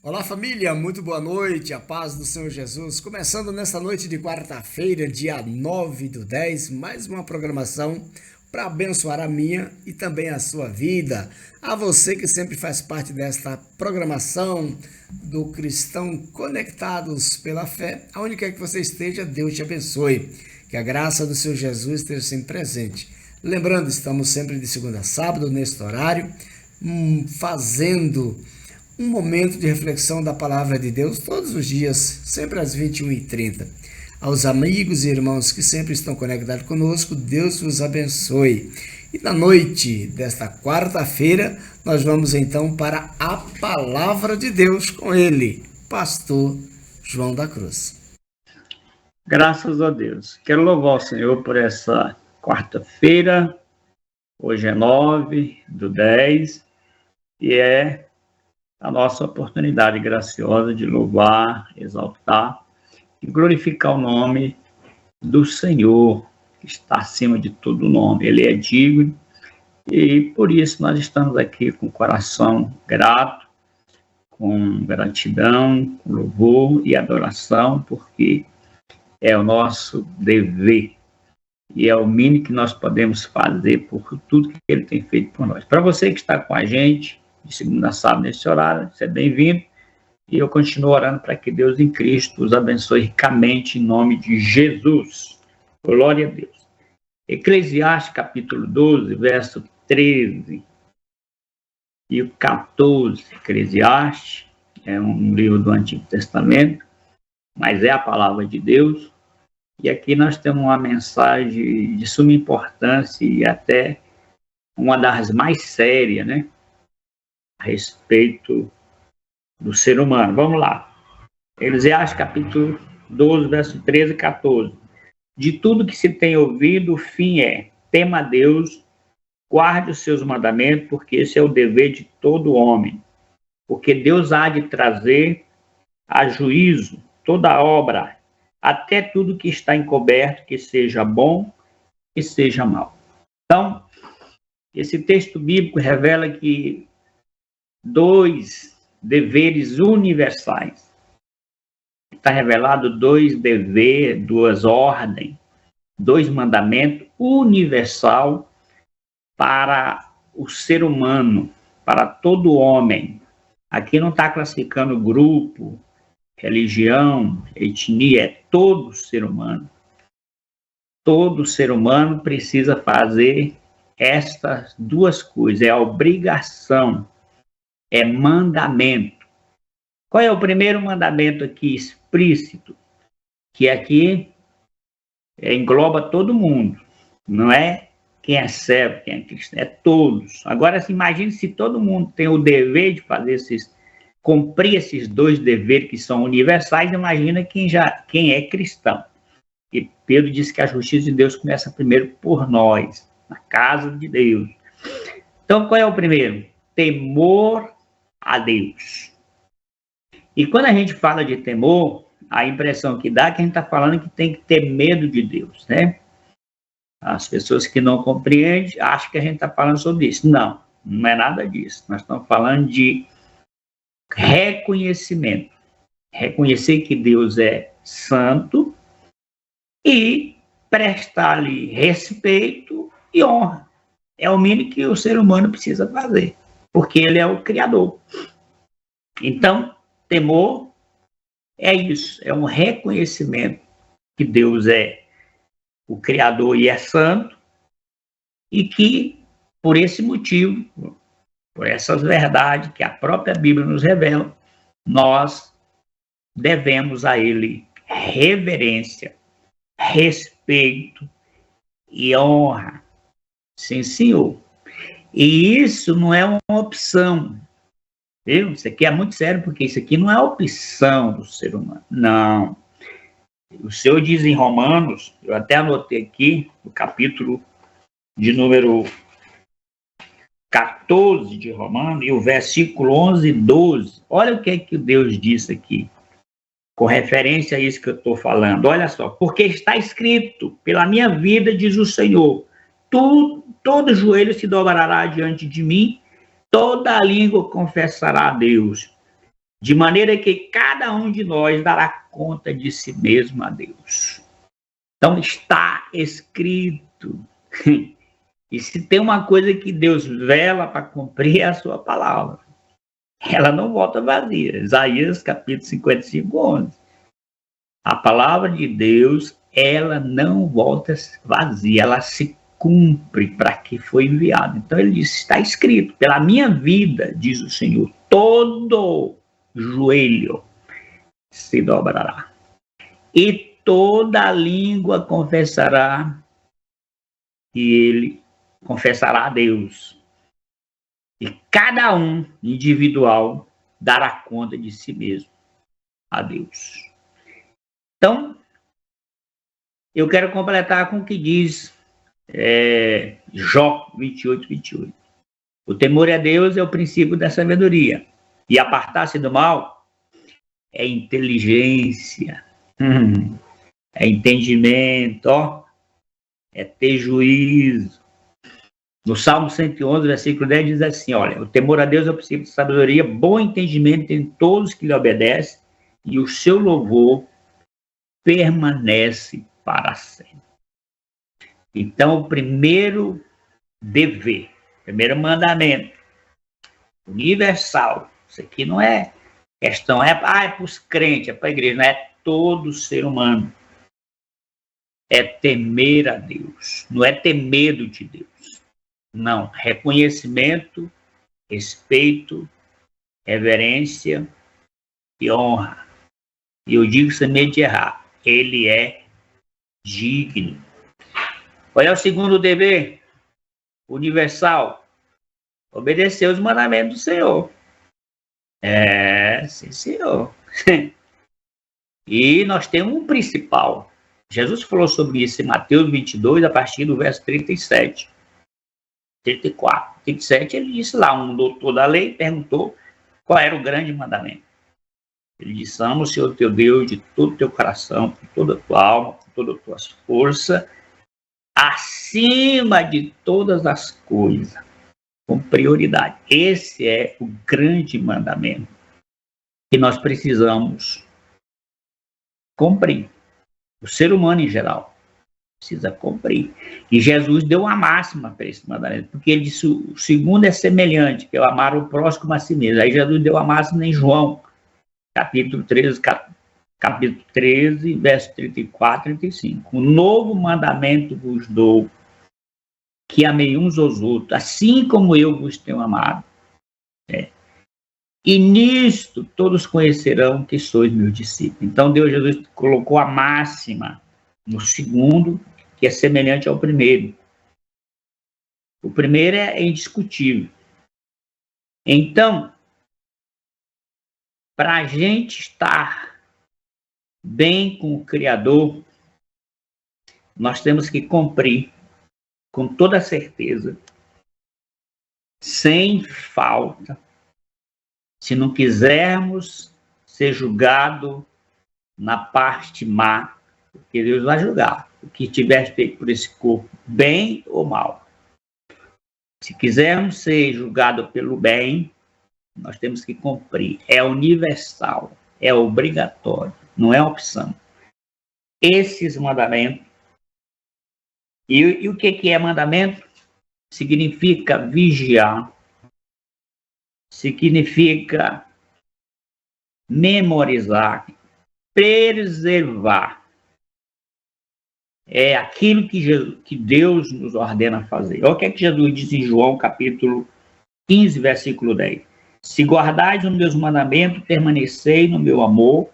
Olá, família, muito boa noite, a paz do Senhor Jesus. Começando nesta noite de quarta-feira, dia 9/10, mais uma programação para abençoar a minha e também a sua vida. A você que sempre faz parte desta programação do Cristão Conectados pela Fé, aonde quer que você esteja, Deus te abençoe. Que a graça do Senhor Jesus esteja sempre presente. Lembrando, estamos sempre de segunda a sábado, neste horário, fazendo um momento de reflexão da palavra de Deus todos os dias, sempre às 21h30. Aos amigos e irmãos que sempre estão conectados conosco, Deus vos abençoe. E na noite desta quarta-feira, nós vamos então para a palavra de Deus com ele, pastor João da Cruz. Graças a Deus. Quero louvar o Senhor por essa quarta-feira. Hoje é 9/10 e é a nossa oportunidade graciosa de louvar, exaltar e glorificar o nome do Senhor, que está acima de todo nome. Ele é digno e por isso nós estamos aqui com o coração grato, com gratidão, com louvor e adoração, porque é o nosso dever e é o mínimo que nós podemos fazer por tudo que Ele tem feito por nós. Para você que está com a gente, de segunda a sábado, nesse horário, você é bem-vindo. E eu continuo orando para que Deus em Cristo os abençoe ricamente em nome de Jesus. Glória a Deus. Eclesiastes capítulo 12, verso 13 e 14. Eclesiastes é um livro do Antigo Testamento, mas é a palavra de Deus. E aqui nós temos uma mensagem de suma importância e até uma das mais sérias, né? A respeito do ser humano. Vamos lá. Eclesiastes capítulo 12, verso 13 e 14. De tudo que se tem ouvido, o fim é: tema a Deus, guarde os seus mandamentos, porque esse é o dever de todo homem. Porque Deus há de trazer a juízo toda obra, até tudo que está encoberto, que seja bom, que seja mal. Então, esse texto bíblico revela que dois deveres universais. Está revelado dois deveres, duas ordens, dois mandamentos universal para o ser humano, para todo homem. Aqui não está classificando grupo, religião, etnia, é todo ser humano. Todo ser humano precisa fazer estas duas coisas, é a obrigação, é mandamento. Qual é o primeiro mandamento aqui explícito? Que aqui engloba todo mundo, não é quem é servo, quem é cristão, é todos. Agora, imagine se todo mundo tem o dever de fazer cumprir esses dois deveres que são universais, imagina quem é cristão. E Pedro disse que a justiça de Deus começa primeiro por nós, na casa de Deus. Então, qual é o primeiro? Temor a Deus. E quando a gente fala de temor, a impressão que dá é que a gente está falando que tem que ter medo de Deus, né? As pessoas que não compreendem acham que a gente está falando sobre isso. Não, não é nada disso. Nós estamos falando de reconhecimento. Reconhecer que Deus é santo e prestar-lhe respeito e honra. É o mínimo que o ser humano precisa fazer, porque ele é o Criador. Então, temor é isso, é um reconhecimento que Deus é o Criador e é santo, e que, por esse motivo, por essas verdades que a própria Bíblia nos revela, nós devemos a Ele reverência, respeito e honra. Sim, senhor. E isso não é uma opção. Viu? Isso aqui é muito sério, porque isso aqui não é opção do ser humano. Não. O Senhor diz em Romanos, eu até anotei aqui, no capítulo de número 14 de Romanos, e o versículo 11 e 12. Olha o que é que Deus disse aqui, com referência a isso que eu estou falando. Olha só, porque está escrito, pela minha vida, diz o Senhor, todo joelho se dobrará diante de mim, toda língua confessará a Deus. de maneira que cada um de nós dará conta de si mesmo a Deus. Então está escrito. E se tem uma coisa que Deus vela para cumprir, é a sua palavra. Ela não volta vazia. Isaías capítulo 55, 11. A palavra de Deus, ela não volta vazia, ela se cumpre para que foi enviada. Então ele diz, está escrito, pela minha vida, diz o Senhor, todo joelho se dobrará. E toda língua confessará que ele confessará a Deus. E cada um individual dará conta de si mesmo a Deus. Então, eu quero completar com o que diz Jó 28, 28. O temor a Deus é o princípio da sabedoria. E apartar-se do mal é inteligência. É entendimento, é ter juízo. No Salmo 111, versículo 10, diz assim, olha, o temor a Deus é o princípio de sabedoria, bom entendimento em todos que lhe obedecem, e o seu louvor permanece para sempre. Então, o primeiro dever, o primeiro mandamento, universal, isso aqui não é questão, é para os crentes, é para a igreja, não é todo ser humano. É temer a Deus, não é ter medo de Deus. Não, reconhecimento, respeito, reverência e honra. E eu digo sem medo de errar, ele é digno. Qual é o segundo dever? Universal. Obedecer os mandamentos do Senhor. Sim, Senhor. E nós temos um principal. Jesus falou sobre isso em Mateus 22, a partir do verso 37. 34, 37, ele disse lá, um doutor da lei perguntou qual era o grande mandamento. Ele disse, ama o Senhor teu Deus de todo o teu coração, com toda a tua alma, com toda a tua força, acima de todas as coisas, com prioridade. Esse é o grande mandamento que nós precisamos cumprir. O ser humano em geral precisa cumprir. E Jesus deu uma máxima para esse mandamento, porque ele disse, o segundo é semelhante, que é amar o próximo a si mesmo. Aí Jesus deu a máxima em João, capítulo 13, verso 34 e 35. O novo mandamento vos dou, que amei uns aos outros, assim como eu vos tenho amado. E nisto todos conhecerão que sois meus discípulos. Então Deus Jesus colocou a máxima no segundo, que é semelhante ao primeiro. O primeiro é indiscutível. Então, para a gente estar bem com o Criador, nós temos que cumprir com toda certeza, sem falta, se não quisermos ser julgados na parte má, porque Deus vai julgar o que tiver feito por esse corpo, bem ou mal. Se quisermos ser julgados pelo bem, nós temos que cumprir. É universal, é obrigatório, não é opção. Esses mandamentos. E o que é mandamento? Significa vigiar, significa memorizar, preservar. É aquilo que Deus nos ordena fazer. Olha o que é que Jesus diz em João, capítulo 15, versículo 10. Se guardais os meus mandamentos, permanecei no meu amor,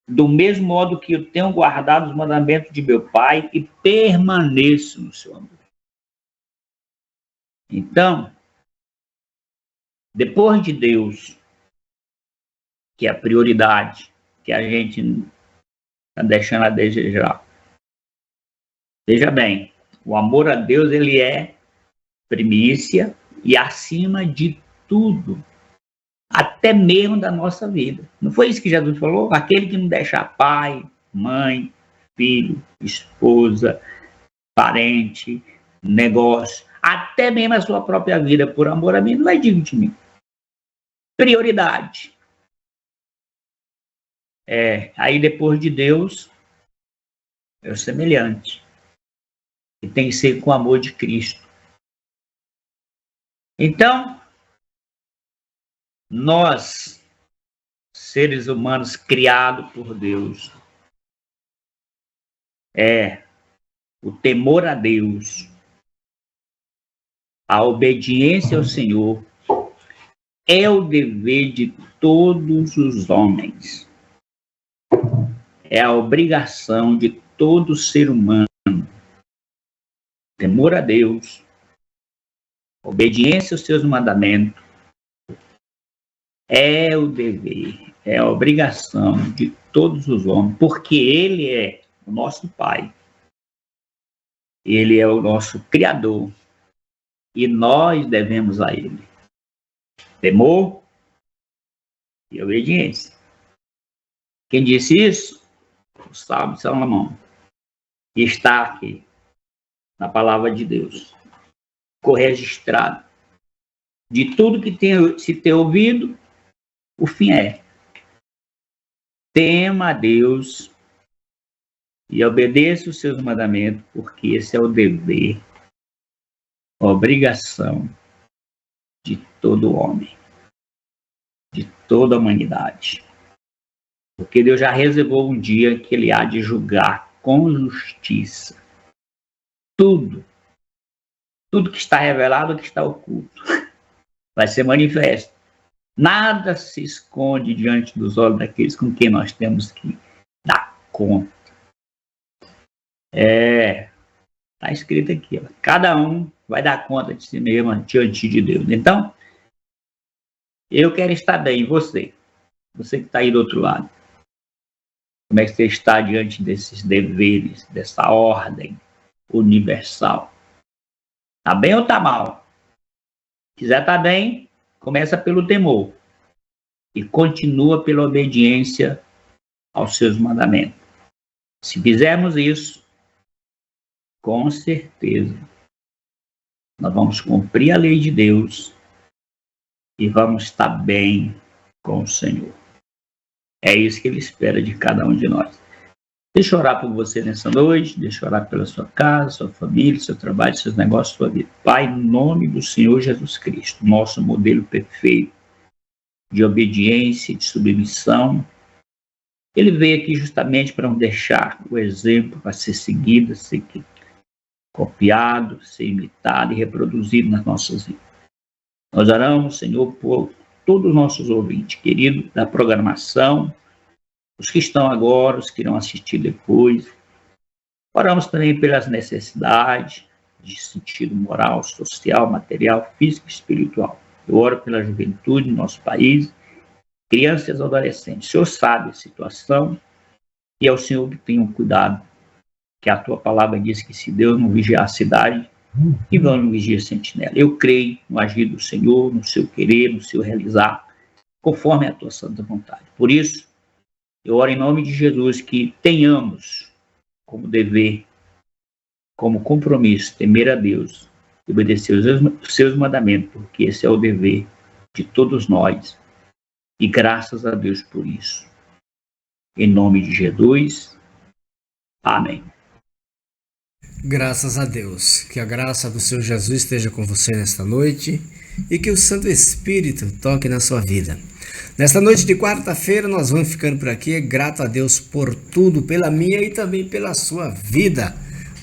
do mesmo modo que eu tenho guardado os mandamentos de meu Pai e permaneço no seu amor. Então, depois de Deus, que é a prioridade, que a gente está deixando a desejar. Veja bem, o amor a Deus, ele é primícia e acima de tudo, até mesmo da nossa vida. Não foi isso que Jesus falou? Aquele que não deixa pai, mãe, filho, esposa, parente, negócio, até mesmo a sua própria vida por amor a mim, não é digno de mim. Prioridade. Aí depois de Deus, é o semelhante. E tem que ser com o amor de Cristo. Então, nós, seres humanos criados por Deus, o temor a Deus, a obediência ao Senhor, é o dever de todos os homens. É a obrigação de todo ser humano. Temor a Deus, obediência aos seus mandamentos, é o dever, é a obrigação de todos os homens, porque Ele é o nosso Pai, Ele é o nosso Criador, e nós devemos a Ele temor e obediência. Quem disse isso? O sábio Salomão. E está aqui, na palavra de Deus, registrado. De tudo que se tem ouvido, o fim é: tema a Deus e obedeça os seus mandamentos, porque esse é o dever, a obrigação de todo homem, de toda a humanidade. Porque Deus já reservou um dia que Ele há de julgar com justiça tudo que está revelado, que está oculto, vai ser manifesto. Nada se esconde diante dos olhos daqueles com quem nós temos que dar conta. Está escrito aqui, ó, cada um vai dar conta de si mesmo diante de Deus. Então, eu quero estar bem, você que está aí do outro lado. Como é que você está diante desses deveres, dessa ordem universal? Está bem ou está mal? Se quiser estar bem, começa pelo temor e continua pela obediência aos seus mandamentos. Se fizermos isso, com certeza, nós vamos cumprir a lei de Deus e vamos estar bem com o Senhor. É isso que Ele espera de cada um de nós. Deixa eu orar por você nessa noite, deixa eu orar pela sua casa, sua família, seu trabalho, seus negócios, sua vida. Pai, em nome do Senhor Jesus Cristo, nosso modelo perfeito de obediência, de submissão, Ele veio aqui justamente para nos deixar o exemplo para ser seguido, ser copiado, ser imitado e reproduzido nas nossas vidas. Nós oramos, Senhor, por todos os nossos ouvintes, queridos, da programação, os que estão agora, os que irão assistir depois. Oramos também pelas necessidades de sentido moral, social, material, físico e espiritual. Eu oro pela juventude do nosso país, crianças e adolescentes. O Senhor sabe a situação e é o Senhor que tem um cuidado, que a tua palavra diz que se Deus não vigiar a cidade, e vão não vigiar sentinela. Eu creio no agir do Senhor, no seu querer, no seu realizar, conforme a tua santa vontade. Por isso, eu oro em nome de Jesus que tenhamos como dever, como compromisso, temer a Deus e obedecer os seus mandamentos, porque esse é o dever de todos nós. E graças a Deus por isso. Em nome de Jesus. Amém. Graças a Deus. Que a graça do Senhor Jesus esteja com você nesta noite e que o Santo Espírito toque na sua vida. Nesta noite de quarta-feira nós vamos ficando por aqui. Grato a Deus por tudo, pela minha e também pela sua vida.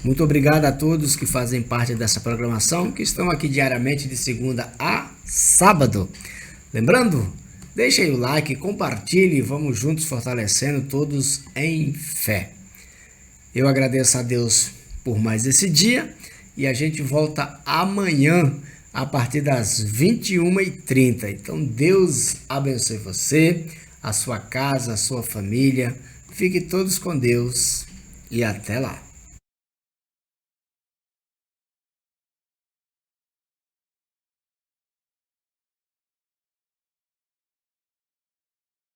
Muito obrigado a todos que fazem parte dessa programação, que estão aqui diariamente de segunda a sábado. Lembrando, deixe aí o like, compartilhe e vamos juntos fortalecendo todos em fé. Eu agradeço a Deus por mais esse dia e a gente volta amanhã a partir das 21h30. Então Deus abençoe você, a sua casa, a sua família. Fique todos com Deus e até lá.